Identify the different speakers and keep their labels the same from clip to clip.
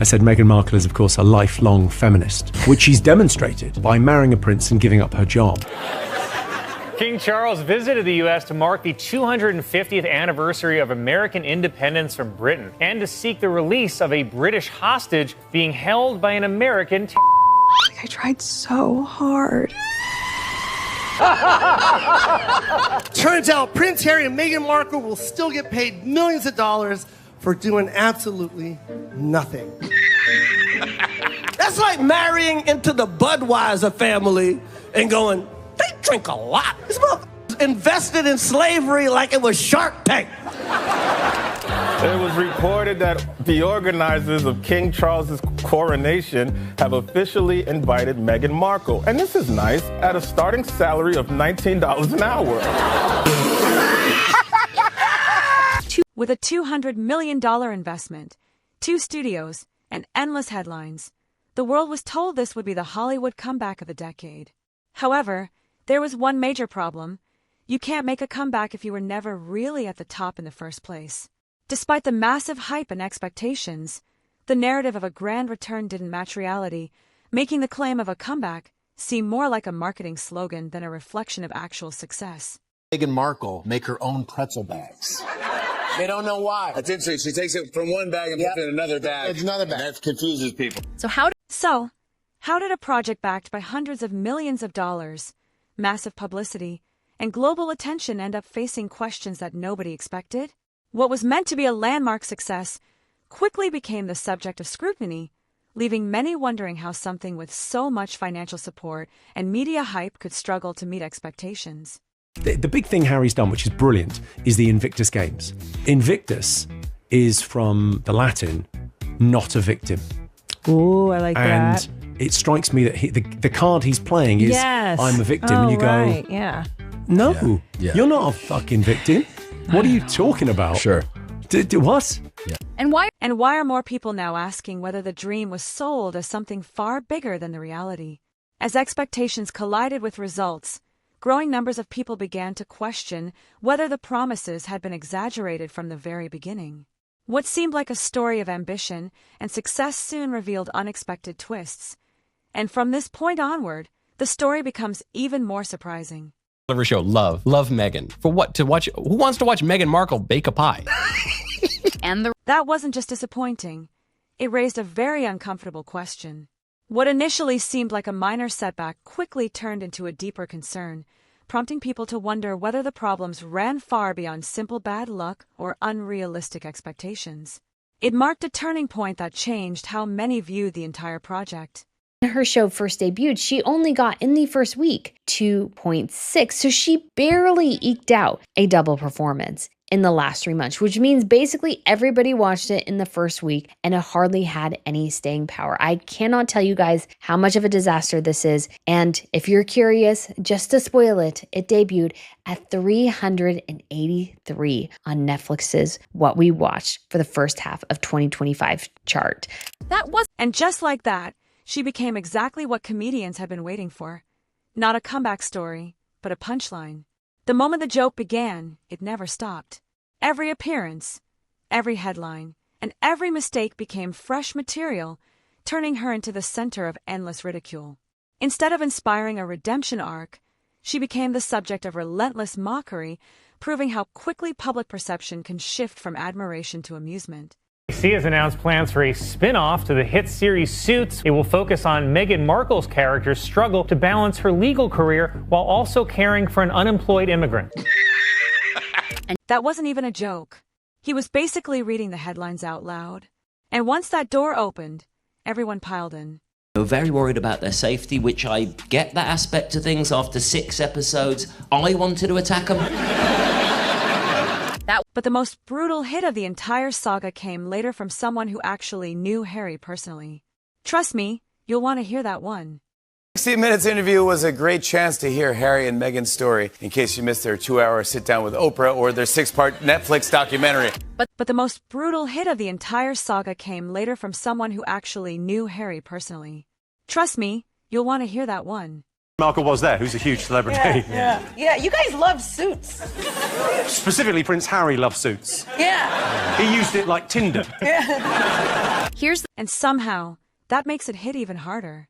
Speaker 1: I said Meghan Markle is, of course, a lifelong feminist, which she's demonstrated by marrying a prince and giving up her job.
Speaker 2: King Charles visited the U.S. to mark the 250th anniversary of American independence from Britain and to seek the release of a British hostage being held by an American
Speaker 3: I tried so hard.
Speaker 4: Turns out Prince Harry and Meghan Markle will still get paid millions of dollars for doing absolutely nothing.
Speaker 5: That's like marrying into the Budweiser family and going, they drink a lot. This motherfucker invested in slavery like it was Shark Tank.
Speaker 6: It was reported that the organizers of King Charles's coronation have officially invited Meghan Markle, and this is nice, at a starting salary of $19 an hour.
Speaker 7: With a $200 million investment, 2 studios, and endless headlines, the world was told this would be the Hollywood comeback of the decade. However, there was one major problem. You can't make a comeback if you were never really at the top in the first place. Despite the massive hype and expectations, the narrative of a grand return didn't match reality, making the claim of a comeback seem more like a marketing slogan than a reflection of actual success.
Speaker 8: Meghan Markle make her own pretzel bags. They don't know why.
Speaker 9: That's interesting. She takes it from one bag and puts it in another bag.
Speaker 8: It's another bag.
Speaker 9: That confuses people.
Speaker 7: So how did a project backed by hundreds of millions of dollars, massive publicity, and global attention end up facing questions that nobody expected? What was meant to be a landmark success quickly became the subject of scrutiny, leaving many wondering how something with so much financial support and media hype could struggle to meet expectations.
Speaker 1: The big thing Harry's done, which is brilliant, is the Invictus Games. Invictus is from the Latin, not a victim.
Speaker 10: Ooh, I like that.
Speaker 1: And it strikes me that the card he's playing is,
Speaker 10: yes.
Speaker 1: I'm a victim.
Speaker 10: Oh,
Speaker 1: and you go,
Speaker 10: right. Yeah.
Speaker 1: No, you're not a fucking victim. What are you talking about?
Speaker 11: Sure.
Speaker 1: What?
Speaker 11: Yeah.
Speaker 7: And why are more people now asking whether the dream was sold as something far bigger than the reality? As expectations collided with results, growing numbers of people began to question whether the promises had been exaggerated from the very beginning. What seemed like a story of ambition and success soon revealed unexpected twists. And from this point onward, the story becomes even more surprising.
Speaker 11: Show love Meghan. For what to watch? Who wants to watch Meghan Markle bake a pie?
Speaker 7: That wasn't just disappointing. It raised a very uncomfortable question. What initially seemed like a minor setback quickly turned into a deeper concern, prompting people to wonder whether the problems ran far beyond simple bad luck or unrealistic expectations. It marked a turning point that changed how many viewed the entire project.
Speaker 12: When her show first debuted, she only got in the first week 2.6, so she barely eked out a double performance in the last 3 months, which means basically everybody watched it in the first week and it hardly had any staying power. I cannot tell you guys how much of a disaster this is, and if you're curious, just to spoil it, it debuted at 383 on Netflix's What We Watched for the first half of 2025 chart.
Speaker 7: And just like that, she became exactly what comedians had been waiting for. Not a comeback story, but a punchline. The moment the joke began, it never stopped. Every appearance, every headline, and every mistake became fresh material, turning her into the center of endless ridicule. Instead of inspiring a redemption arc, she became the subject of relentless mockery, proving how quickly public perception can shift from admiration to amusement.
Speaker 2: NBC has announced plans for a spin-off to the hit series Suits. It will focus on Meghan Markle's character's struggle to balance her legal career while also caring for an unemployed immigrant.
Speaker 7: And that wasn't even a joke. He was basically reading the headlines out loud. And once that door opened, everyone piled in.
Speaker 13: They were very worried about their safety, which I get that aspect of things. After 6 episodes, I wanted to attack them.
Speaker 7: But the most brutal hit of the entire saga came later from someone who actually knew Harry personally. Trust me, you'll want to hear that one.
Speaker 14: 60 Minutes interview was a great chance to hear Harry and Meghan's story, in case you missed their 2-hour sit-down with Oprah or their 6-part Netflix documentary.
Speaker 7: But the most brutal hit of the entire saga came later from someone who actually knew Harry personally. Trust me, you'll want to hear that one.
Speaker 1: Markle was there, who's a huge celebrity.
Speaker 15: Yeah, you guys love Suits.
Speaker 1: Specifically, Prince Harry loves Suits.
Speaker 15: Yeah.
Speaker 1: He used it like Tinder.
Speaker 7: And somehow, that makes it hit even harder.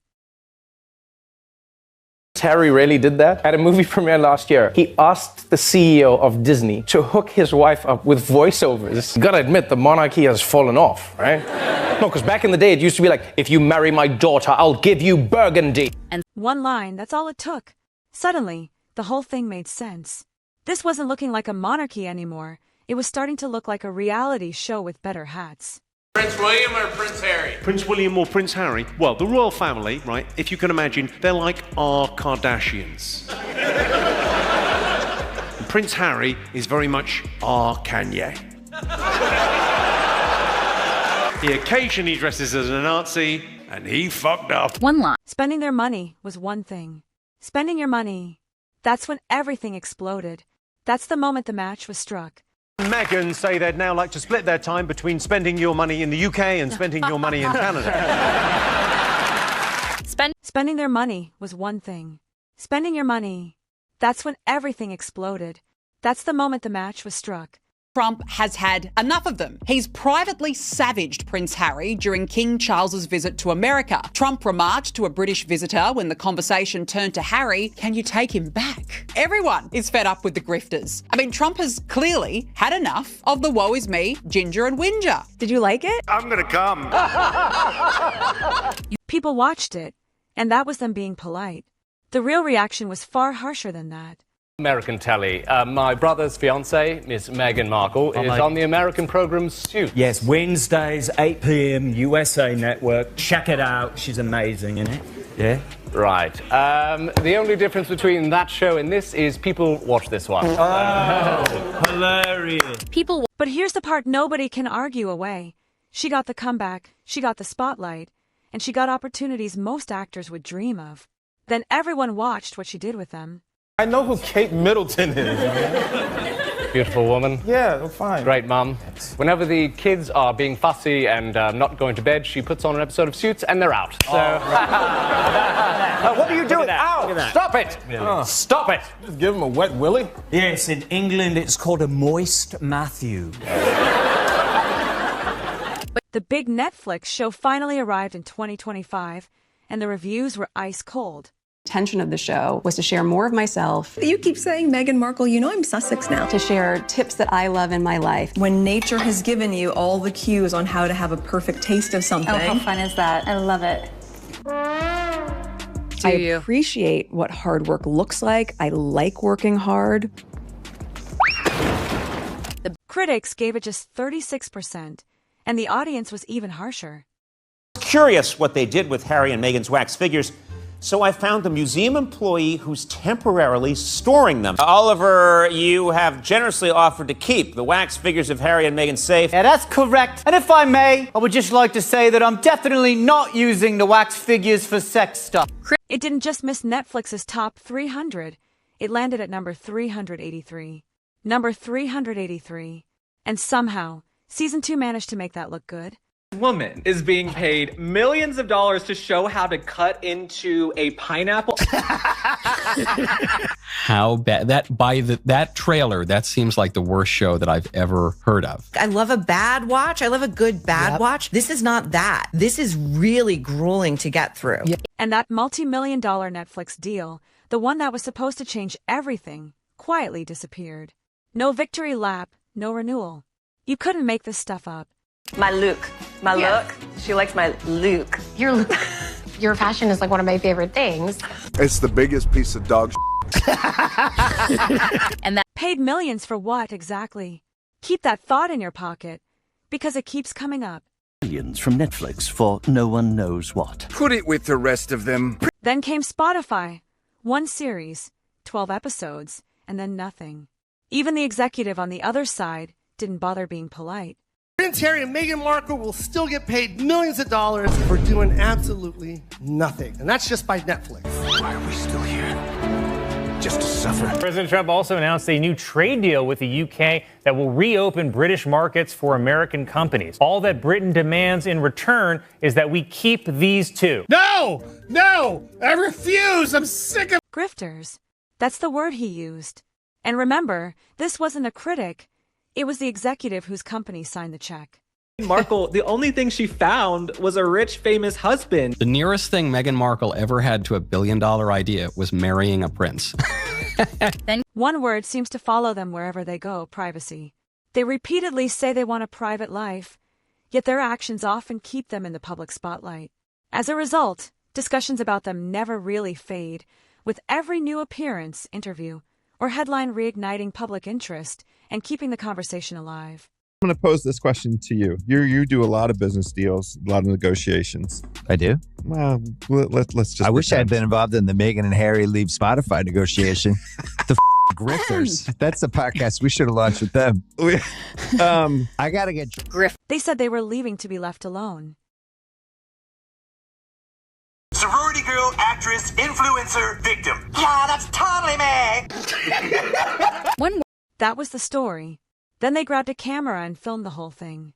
Speaker 16: Harry really did that. At a movie premiere last year, he asked the CEO of Disney to hook his wife up with voiceovers. You gotta admit, the monarchy has fallen off, right? No, because back in the day, it used to be like, if you marry my daughter, I'll give you Burgundy.
Speaker 7: And one line, that's all it took. Suddenly, the whole thing made sense. This wasn't looking like a monarchy anymore. It was starting to look like a reality show with better hats.
Speaker 14: Prince William or Prince Harry?
Speaker 1: Prince William or Prince Harry? Well, the royal family, right, if you can imagine, they're like our Kardashians. Prince Harry is very much our Kanye. He occasionally dresses as a Nazi, and he fucked up.
Speaker 7: One line. Spending their money was one thing. Spending your money, that's when everything exploded. That's the moment the match was struck.
Speaker 1: Meghan say they'd now like to split their time between spending your money in the UK and spending your money in Canada.
Speaker 7: Spending their money was one thing. Spending your money, that's when everything exploded. That's the moment the match was struck.
Speaker 17: Trump has had enough of them. He's privately savaged Prince Harry during King Charles's visit to America. Trump remarked to a British visitor when the conversation turned to Harry, "Can you take him back?" Everyone is fed up with the grifters. I mean, Trump has clearly had enough of the woe is me, ginger and whinger.
Speaker 10: Did you like it?
Speaker 1: I'm gonna come.
Speaker 7: People watched it, and that was them being polite. The real reaction was far harsher than that.
Speaker 18: American telly. My brother's fiancée, Miss Meghan Markle, is on the American program Suits.
Speaker 19: Yes, Wednesdays, 8 p.m, USA Network. Check it out. She's amazing, isn't it? Yeah?
Speaker 18: Right. The only difference between that show and this is people watch this one.
Speaker 19: Oh, hilarious.
Speaker 7: But here's the part nobody can argue away. She got the comeback, she got the spotlight, and she got opportunities most actors would dream of. Then everyone watched what she did with them.
Speaker 6: I know who Kate Middleton is.
Speaker 18: Beautiful woman.
Speaker 6: Yeah, fine.
Speaker 18: Great mum. Whenever the kids are being fussy and not going to bed, she puts on an episode of Suits and they're out. So.
Speaker 19: What are you doing? Ow!
Speaker 18: Stop it! Stop it!
Speaker 6: Just give him a wet willy?
Speaker 19: Yes, in England it's called a moist Matthew.
Speaker 7: The big Netflix show finally arrived in 2025, and the reviews were ice cold.
Speaker 20: Intention of the show was to share more of myself.
Speaker 3: You keep saying Meghan Markle, you know I'm Sussex now.
Speaker 20: To share tips that I love in my life.
Speaker 3: When nature has given you all the cues on how to have a perfect taste of something.
Speaker 21: Oh, how fun is that? I love it.
Speaker 3: I appreciate what hard work looks like. I like working hard.
Speaker 7: The critics gave it just 36%, and the audience was even harsher.
Speaker 22: Curious what they did with Harry and Meghan's wax figures, so I found the museum employee who's temporarily storing them. Oliver, you have generously offered to keep the wax figures of Harry and Meghan safe.
Speaker 23: Yeah, that's correct. And if I may, I would just like to say that I'm definitely not using the wax figures for sex stuff.
Speaker 7: It didn't just miss Netflix's top 300. It landed at number 383. Number 383. And somehow, season 2 managed to make that look good.
Speaker 24: Woman is being paid millions of dollars to show how to cut into a pineapple.
Speaker 11: How bad that trailer, that seems like the worst show that I've ever heard of.
Speaker 15: I love a bad watch. I love a good bad watch. This is not that. This is really grueling to get through.
Speaker 7: And that multi-million-dollar Netflix deal, the one that was supposed to change everything, quietly disappeared. No victory lap, no renewal. You couldn't make this stuff up.
Speaker 25: My look. Look. She likes my look.
Speaker 26: Your fashion is like one of my favorite things.
Speaker 27: It's the biggest piece of dog
Speaker 7: And that paid millions for what exactly? Keep that thought in your pocket, because it keeps coming up.
Speaker 28: Millions from Netflix for no one knows what.
Speaker 29: Put it with the rest of them.
Speaker 7: Then came Spotify. One series, 12 episodes, and then nothing. Even the executive on the other side didn't bother being polite.
Speaker 4: Prince Harry and Meghan Markle will still get paid millions of dollars for doing absolutely nothing. And that's just by Netflix.
Speaker 29: Why are we still here? Just to suffer.
Speaker 2: President Trump also announced a new trade deal with the UK that will reopen British markets for American companies. All that Britain demands in return is that we keep these two.
Speaker 30: No! I refuse! I'm sick of
Speaker 7: Grifters. That's the word he used. And remember, this wasn't a critic. It was the executive whose company signed the check.
Speaker 24: Markle, the only thing she found was a rich, famous husband.
Speaker 11: The nearest thing Meghan Markle ever had to a billion-dollar idea was marrying a prince.
Speaker 7: One word seems to follow them wherever they go: privacy. They repeatedly say they want a private life, yet their actions often keep them in the public spotlight. As a result, discussions about them never really fade, with every new appearance, interview, or headline reigniting public interest and keeping the conversation alive.
Speaker 5: I'm going to pose this question to you. You do a lot of business deals, a lot of negotiations.
Speaker 8: I do?
Speaker 5: Well, let's just
Speaker 8: I wish I had been involved in the Meghan and Harry leave Spotify negotiation. The Grifters. That's the podcast we should have launched with them. I got to get Grift.
Speaker 7: They said they were leaving to be left alone.
Speaker 9: Sorority girl, actress, influencer, victim. Yeah, that's totally me.
Speaker 7: That was the story. Then they grabbed a camera and filmed the whole thing.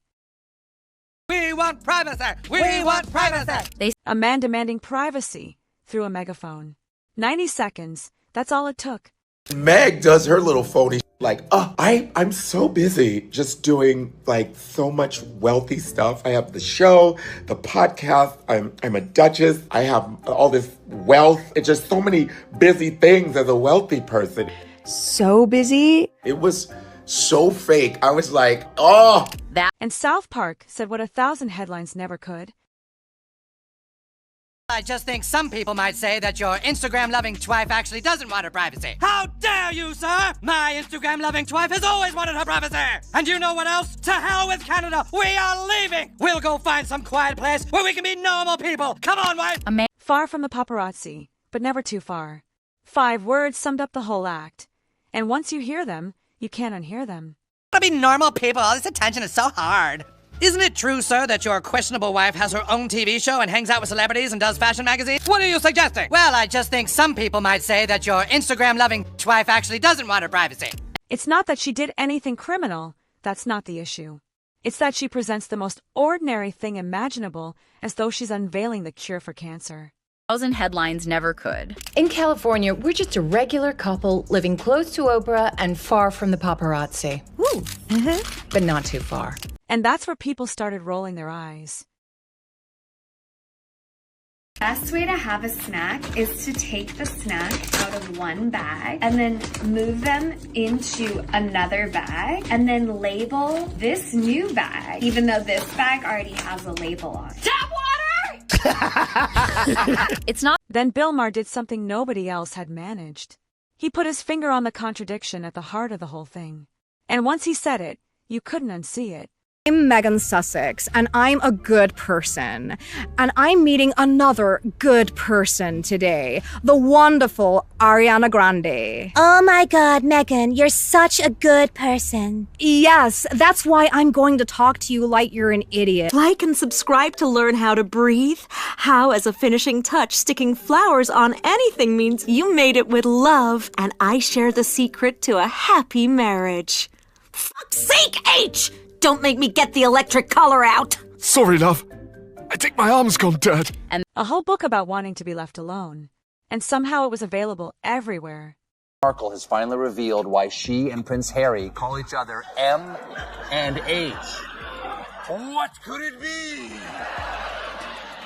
Speaker 9: We want privacy. We want privacy.
Speaker 7: A man demanding privacy through a megaphone. 90 seconds. That's all it took.
Speaker 10: Meg does her little phony like, I'm so busy just doing like so much wealthy stuff. I have the show, the podcast, I'm a duchess, I have all this wealth. It's just so many busy things as a wealthy person.
Speaker 3: So busy?
Speaker 10: It was so fake. I was like, oh.
Speaker 7: And South Park said what 1,000 headlines never could.
Speaker 12: I just think some people might say that your Instagram-loving twife actually doesn't want her privacy. How dare you, sir? My Instagram-loving twife has always wanted her privacy. And you know what else? To hell with Canada. We are leaving. We'll go find some quiet place where we can be normal people. Come on, wife.
Speaker 7: Far from the paparazzi, but never too far. 5 words summed up the whole act. And once you hear them, you can't unhear them.
Speaker 12: To be normal people, all this attention is so hard. Isn't it true, sir, that your questionable wife has her own TV show and hangs out with celebrities and does fashion magazines? What are you suggesting? Well, I just think some people might say that your Instagram-loving wife actually doesn't want her privacy.
Speaker 7: It's not that she did anything criminal. That's not the issue. It's that she presents the most ordinary thing imaginable as though she's unveiling the cure for cancer.
Speaker 13: 1,000 headlines never could. In California, we're just a regular couple living close to Oprah and far from the paparazzi. Woo! But not too far.
Speaker 7: And that's where people started rolling their eyes.
Speaker 21: Best way to have a snack is to take the snack out of one bag and then move them into another bag and then label this new bag, even though this bag already has a label on it. Tap water!
Speaker 7: It's not. Then Bill Maher did something nobody else had managed. He put his finger on the contradiction at the heart of the whole thing. And once he said it, you couldn't unsee it.
Speaker 14: I'm Megan Sussex, and I'm a good person. And I'm meeting another good person today, the wonderful Ariana Grande.
Speaker 16: Oh my God, Megan, you're such a good person.
Speaker 14: Yes, that's why I'm going to talk to you like you're an idiot.
Speaker 17: Like and subscribe to learn how to breathe, how as a finishing touch, sticking flowers on anything means you made it with love, and I share the secret to a happy marriage. Fuck's sake, H! Don't make me get the electric collar out.
Speaker 30: Sorry, love. I think my arm's gone dead.
Speaker 7: And a whole book about wanting to be left alone. And somehow it was available everywhere.
Speaker 31: Markle has finally revealed why she and Prince Harry call each other M and H.
Speaker 9: What could it be?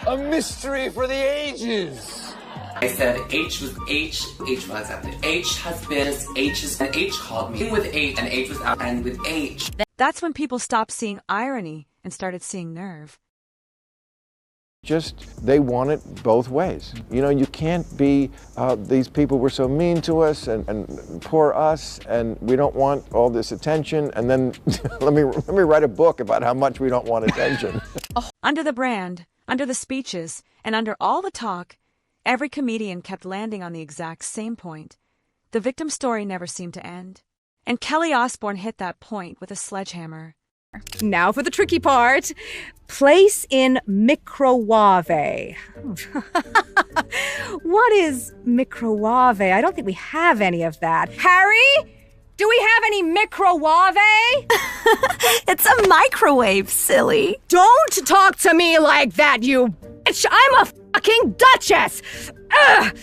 Speaker 9: A mystery for the ages.
Speaker 32: I said H was H, H was accepted. H has been, H is, and H called me with H, and H was out, and with H.
Speaker 7: That's when people stopped seeing irony and started seeing nerve.
Speaker 33: Just, they want it both ways. You know, you can't be, these people were so mean to us and poor us, and we don't want all this attention, and then let me write a book about how much we don't want attention.
Speaker 7: Under the brand, under the speeches, and under all the talk, every comedian kept landing on the exact same point. The victim story never seemed to end. And Kelly Osbourne hit that point with a sledgehammer.
Speaker 14: Now for the tricky part. Place in microwave. What is microwave? I don't think we have any of that. Harry? Do we have any microwave?
Speaker 17: It's a microwave, silly.
Speaker 14: Don't talk to me like that, you bitch. I'm a fucking duchess. Ugh.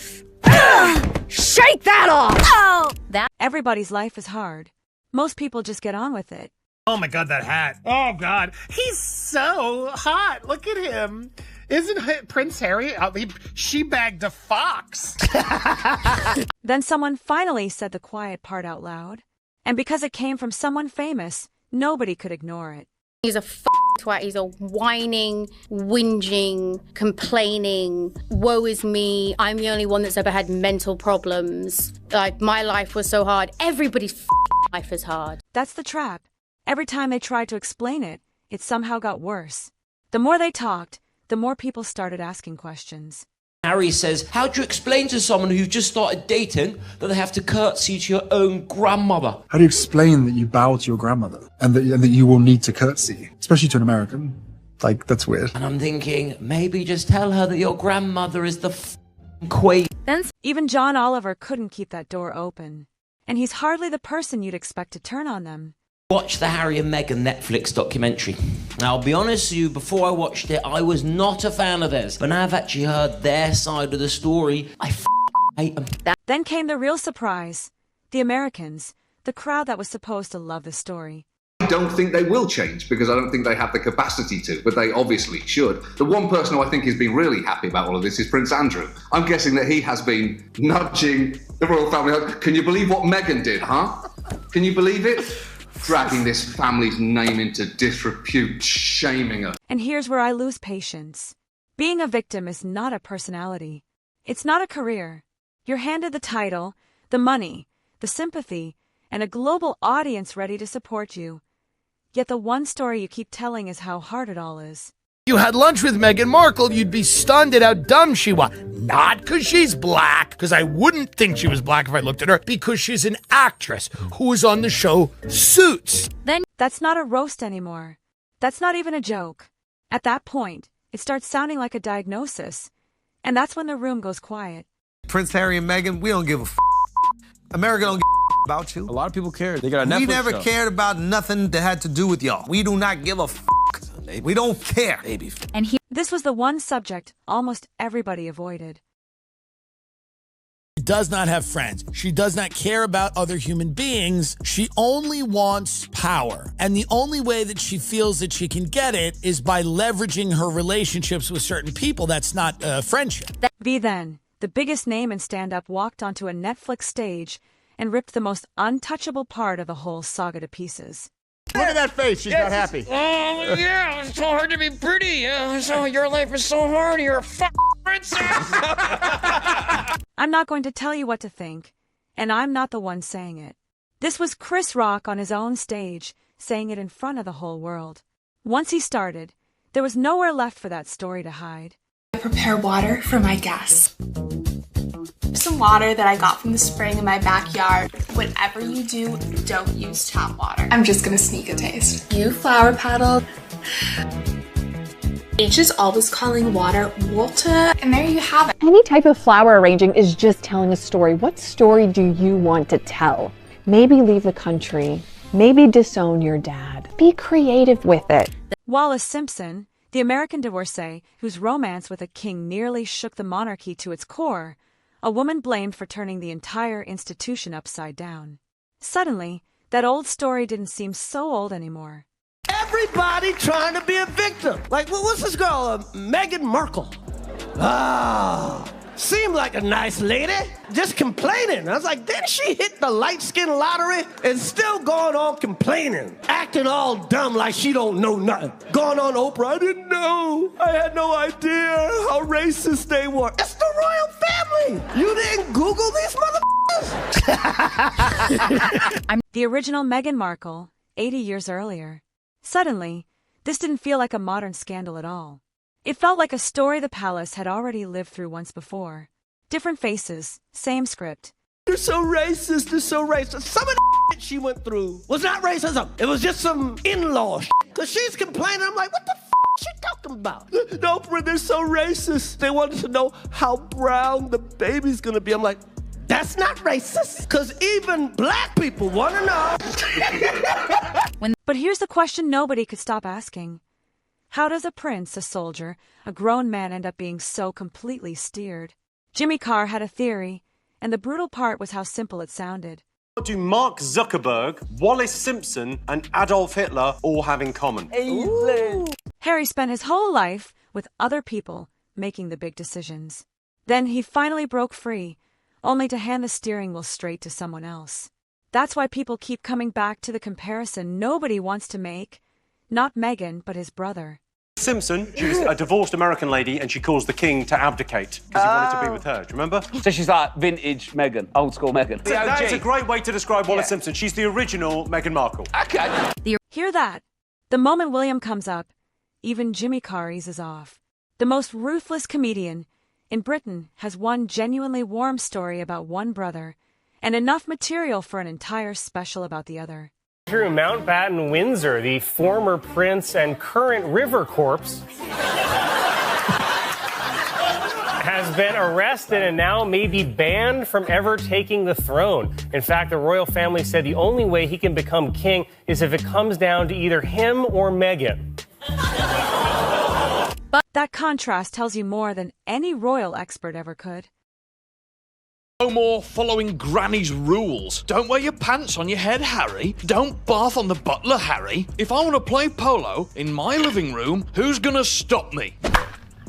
Speaker 14: Shake that off!
Speaker 17: Oh!
Speaker 7: Everybody's life is hard. Most people just get on with it.
Speaker 1: Oh my God, that hat. Oh God, he's so hot. Look at him. Isn't Prince Harry? I mean, she bagged a fox.
Speaker 7: Then someone finally said the quiet part out loud. And because it came from someone famous, nobody could ignore it.
Speaker 4: He's a twat. He's a whining, whinging, complaining, woe is me, I'm the only one that's ever had mental problems. Like, my life was so hard. Everybody's life is hard.
Speaker 7: That's the trap. Every time they tried to explain it, it somehow got worse. The more they talked, the more people started asking questions.
Speaker 6: Harry says, how do you explain to someone who's just started dating that they have to curtsy to your own grandmother?
Speaker 15: How do you explain that you bow to your grandmother and that you will need to curtsy, especially to an American? Like, that's weird.
Speaker 6: And I'm thinking, maybe just tell her that your grandmother is the queen.
Speaker 7: Even John Oliver couldn't keep that door open. And he's hardly the person you'd expect to turn on them.
Speaker 6: Watch the Harry and Meghan Netflix documentary. Now, I'll be honest with you, before I watched it, I was not a fan of theirs. But now I've actually heard their side of the story, I hate them.
Speaker 7: Then came the real surprise. The Americans, the crowd that was supposed to love the story.
Speaker 18: I don't think they will change because I don't think they have the capacity to, but they obviously should. The one person who I think has been really happy about all of this is Prince Andrew. I'm guessing that he has been nudging the royal family. Can you believe what Meghan did, huh? Can you believe it? Dragging this family's name into disrepute, shaming her.
Speaker 7: And here's where I lose patience. Being a victim is not a personality. It's not a career. You're handed the title, the money, the sympathy, and a global audience ready to support you. Yet the one story you keep telling is how hard it all is.
Speaker 19: You had lunch with Meghan Markle, you'd be stunned at how dumb she was. Not because she's black, because I wouldn't think she was black if I looked at her, because she's an actress who was on the show Suits.
Speaker 7: Then that's not a roast anymore. That's not even a joke. At that point, it starts sounding like a diagnosis. And that's when the room goes quiet.
Speaker 20: Prince Harry and Meghan, we don't give a America don't give a about you.
Speaker 22: A lot of people care. They got a Netflix
Speaker 20: We never
Speaker 22: show.
Speaker 20: cared about nothing that had to do with y'all. We do not give a We don't care.
Speaker 7: And this was the one subject almost everybody avoided.
Speaker 19: She does not have friends. She does not care about other human beings. She only wants power. And the only way that she feels that she can get it is by leveraging her relationships with certain people. That's not friendship.
Speaker 7: Then, the biggest name in stand-up walked onto a Netflix stage and ripped the most untouchable part of the whole saga to pieces.
Speaker 20: Look at that face. She's not happy.
Speaker 6: Oh, yeah, it's so hard to be pretty. So your life is so hard. You're a princess.
Speaker 7: I'm not going to tell you what to think, and I'm not the one saying it. This was Chris Rock on his own stage, saying it in front of the whole world. Once he started, there was nowhere left for that story to hide.
Speaker 23: I prepare water for my guests. Some water that I got from the spring in my backyard. Whatever you do, don't use tap water. I'm just gonna sneak a taste. You flower petal. H is always calling water water, and there you have it.
Speaker 25: Any type of flower arranging is just telling a story. What story do you want to tell? Maybe leave the country. Maybe disown your dad. Be creative with it.
Speaker 7: Wallace Simpson, the American divorcee whose romance with a king nearly shook the monarchy to its core, a woman blamed for turning the entire institution upside down. Suddenly, that old story didn't seem so old anymore.
Speaker 20: Everybody trying to be a victim. Like, what's this girl, Meghan Markle? Seemed like a nice lady, just complaining. I was like, didn't she hit the light skin lottery and still going on complaining? Acting all dumb like she don't know nothing. Going on Oprah, I didn't know. I had no idea how racist they were. It's the royal family. You didn't Google these motherfuckers?
Speaker 7: The original Meghan Markle, 80 years earlier. Suddenly, this didn't feel like a modern scandal at all. It felt like a story the palace had already lived through once before. Different faces, same script.
Speaker 20: You're so racist, you're so racist. Some of the shit she went through was not racism. It was just some in-law shit. Because she's complaining. I'm like, what the she talking about? No, they're so racist. They wanted to know how brown the baby's going to be. I'm like, that's not racist. Because even black people want to know.
Speaker 7: But here's the question nobody could stop asking. How does a prince, a soldier, a grown man end up being so completely steered? Jimmy Carr had a theory, and the brutal part was how simple it sounded.
Speaker 2: What do Mark Zuckerberg, Wallace Simpson, and Adolf Hitler all have in common?
Speaker 7: Harry spent his whole life with other people making the big decisions. Then he finally broke free, only to hand the steering wheel straight to someone else. That's why people keep coming back to the comparison nobody wants to make. Not Meghan, but his brother.
Speaker 2: Simpson, she was a divorced American lady, and she caused the king to abdicate because he wanted to be with her. Do you remember?
Speaker 3: So she's like vintage Meghan, old school Meghan.
Speaker 2: That is a great way to describe Wallace Simpson. She's the original Meghan Markle.
Speaker 3: Okay.
Speaker 7: Hear that? The moment William comes up, even Jimmy Carr eases off. The most ruthless comedian in Britain has one genuinely warm story about one brother, and enough material for an entire special about the other.
Speaker 5: Andrew Mountbatten Windsor, the former prince and current river corpse, has been arrested and now may be banned from ever taking the throne. In fact, the royal family said the only way he can become king is if it comes down to either him or Meghan.
Speaker 7: But that contrast tells you more than any royal expert ever could.
Speaker 8: No more following Granny's rules. Don't wear your pants on your head, Harry. Don't bath on the butler, Harry. If I want to play polo in my living room, who's gonna stop me?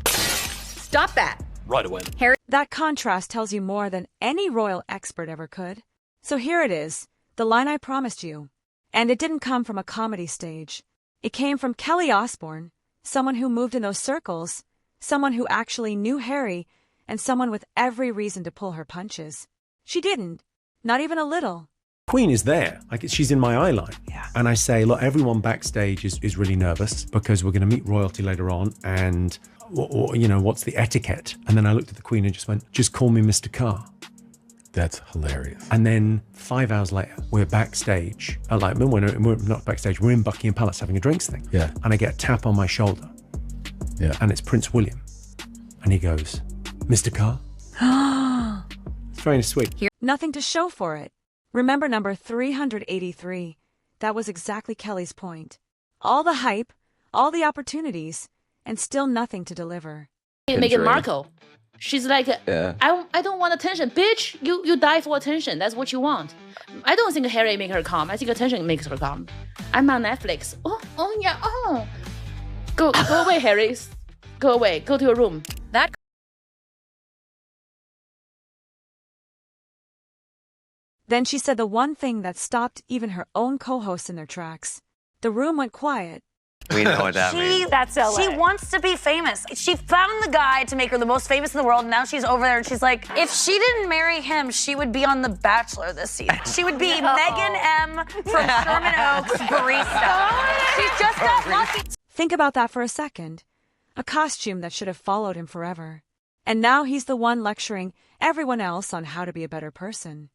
Speaker 7: Stop that!
Speaker 8: Right away.
Speaker 7: Harry. That contrast tells you more than any royal expert ever could. So here it is, the line I promised you. And it didn't come from a comedy stage. It came from Kelly Osbourne, someone who moved in those circles, someone who actually knew Harry, and someone with every reason to pull her punches. She didn't. Not even a little.
Speaker 10: Queen is there. Like, she's in my eye line. Yeah. And I say, look, everyone backstage is really nervous because we're going to meet royalty later on, and, what's the etiquette? And then I looked at the Queen and just went, just call me Mr. Carr.
Speaker 11: That's hilarious.
Speaker 10: And then 5 hours later, we're backstage. We're not backstage, we're in Buckingham Palace having a drinks thing.
Speaker 11: Yeah.
Speaker 10: And I get a tap on my shoulder.
Speaker 11: Yeah.
Speaker 10: And it's Prince William. And he goes, Mr. Carr? It's very sweet.
Speaker 7: Nothing to show for it. Remember number 383. That was exactly Kelly's point. All the hype, all the opportunities, and still nothing to deliver.
Speaker 11: Meghan Markle. She's like, I don't want attention. Bitch, you die for attention. That's what you want. I don't think Harry make her calm. I think attention makes her calm. I'm on Netflix. Oh yeah, oh. Go away, Harry. Go away. Go to your room. That.
Speaker 7: Then she said the one thing that stopped even her own co-hosts in their tracks. The room went quiet.
Speaker 12: We know what that means.
Speaker 22: That's LA. She wants to be famous. She found the guy to make her the most famous in the world, and now she's over there and she's like, if she didn't marry him, she would be on The Bachelor this season. She would be Megan M. from Sherman Oaks barista. She's just got lucky.
Speaker 7: Think about that for a second. A costume that should have followed him forever. And now he's the one lecturing everyone else on how to be a better person.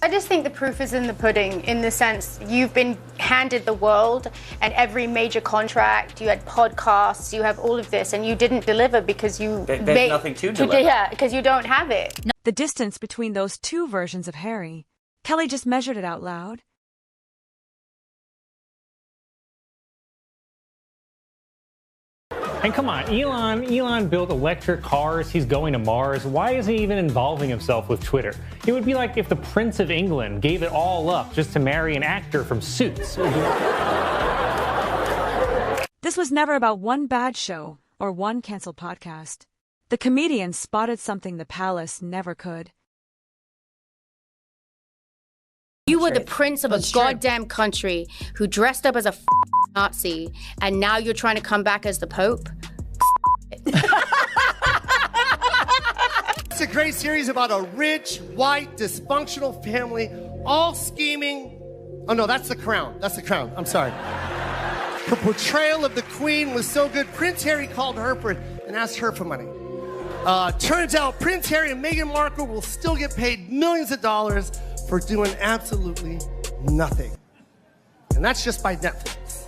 Speaker 4: I just think the proof is in the pudding, in the sense you've been handed the world and every major contract, you had podcasts, you have all of this, and you didn't deliver because you...
Speaker 12: There's nothing to deliver.
Speaker 4: Yeah, because you don't have it.
Speaker 7: The distance between those two versions of Harry. Kelly just measured it out loud.
Speaker 24: And come on, Elon built electric cars, he's going to Mars. Why is he even involving himself with Twitter? It would be like if the Prince of England gave it all up just to marry an actor from Suits.
Speaker 7: This was never about one bad show or one canceled podcast. The comedian spotted something the palace never could.
Speaker 4: You were the prince of a goddamn country who dressed up as a Nazi, and now you're trying to come back as the Pope?
Speaker 24: It's a great series about a rich, white, dysfunctional family, all scheming. Oh no, that's The Crown. That's The Crown. I'm sorry. Her portrayal of the Queen was so good, Prince Harry called her and asked her for money. Turns out Prince Harry and Meghan Markle will still get paid millions of dollars for doing absolutely nothing. And that's just by Netflix.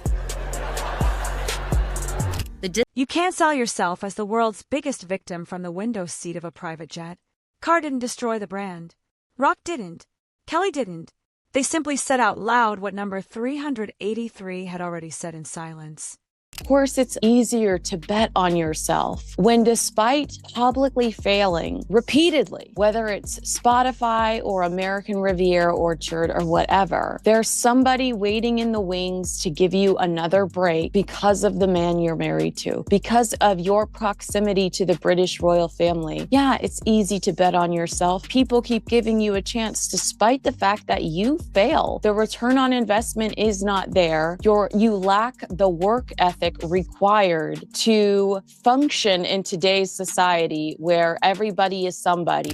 Speaker 7: You can't sell yourself as the world's biggest victim from the window seat of a private jet. Carr didn't destroy the brand. Rock didn't. Kelly didn't. They simply said out loud what number 383 had already said in silence.
Speaker 9: Of course, it's easier to bet on yourself when, despite publicly failing repeatedly, whether it's Spotify or American Riviera Orchard or whatever, there's somebody waiting in the wings to give you another break because of the man you're married to, because of your proximity to the British royal family. Yeah, it's easy to bet on yourself. People keep giving you a chance despite the fact that you fail. The return on investment is not there. You lack the work ethic required to function in today's society where everybody is somebody.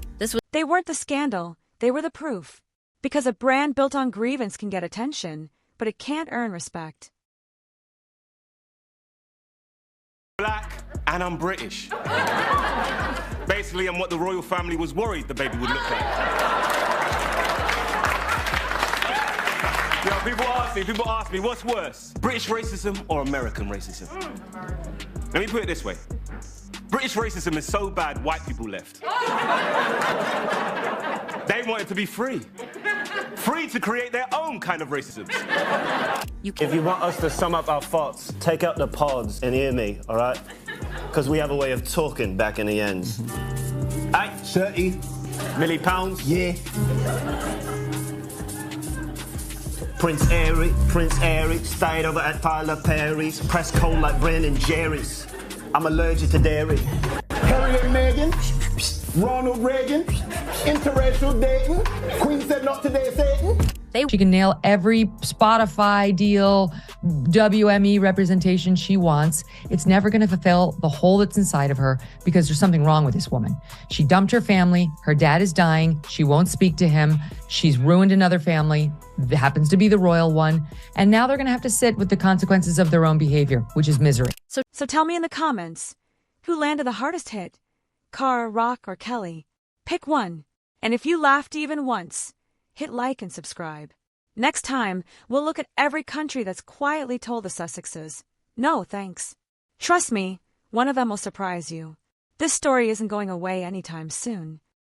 Speaker 7: They weren't the scandal, they were the proof. Because a brand built on grievance can get attention, but it can't earn respect.
Speaker 13: Black and I'm British. Basically, I'm what the royal family was worried the baby would look like. You know, people ask me, what's worse, British racism or American racism? Let me put it this way. British racism is so bad, white people left. They wanted to be free. Free to create their own kind of racism.
Speaker 20: If you want us to sum up our thoughts, take out the pods and hear me, all right? Because we have a way of talking back in the ends. Hey, 30 milli pounds. Yeah. Prince Eric, stayed over at Tyler Perry's, press cold like Brandon Jerry's. I'm allergic to dairy.
Speaker 14: Harry and Meghan, Ronald Reagan, interracial dating, Queen said not today, Satan.
Speaker 16: She can nail every Spotify deal, WME representation she wants. It's never going to fulfill the hole that's inside of her because there's something wrong with this woman. She dumped her family. Her dad is dying. She won't speak to him. She's ruined another family. It happens to be the royal one. And now they're going to have to sit with the consequences of their own behavior, which is misery.
Speaker 7: So tell me in the comments, who landed the hardest hit? Carr, Rock, or Kelly? Pick one. And if you laughed even once, hit like and subscribe. Next time, we'll look at every country that's quietly told the Sussexes, no thanks. Trust me, one of them will surprise you. This story isn't going away anytime soon.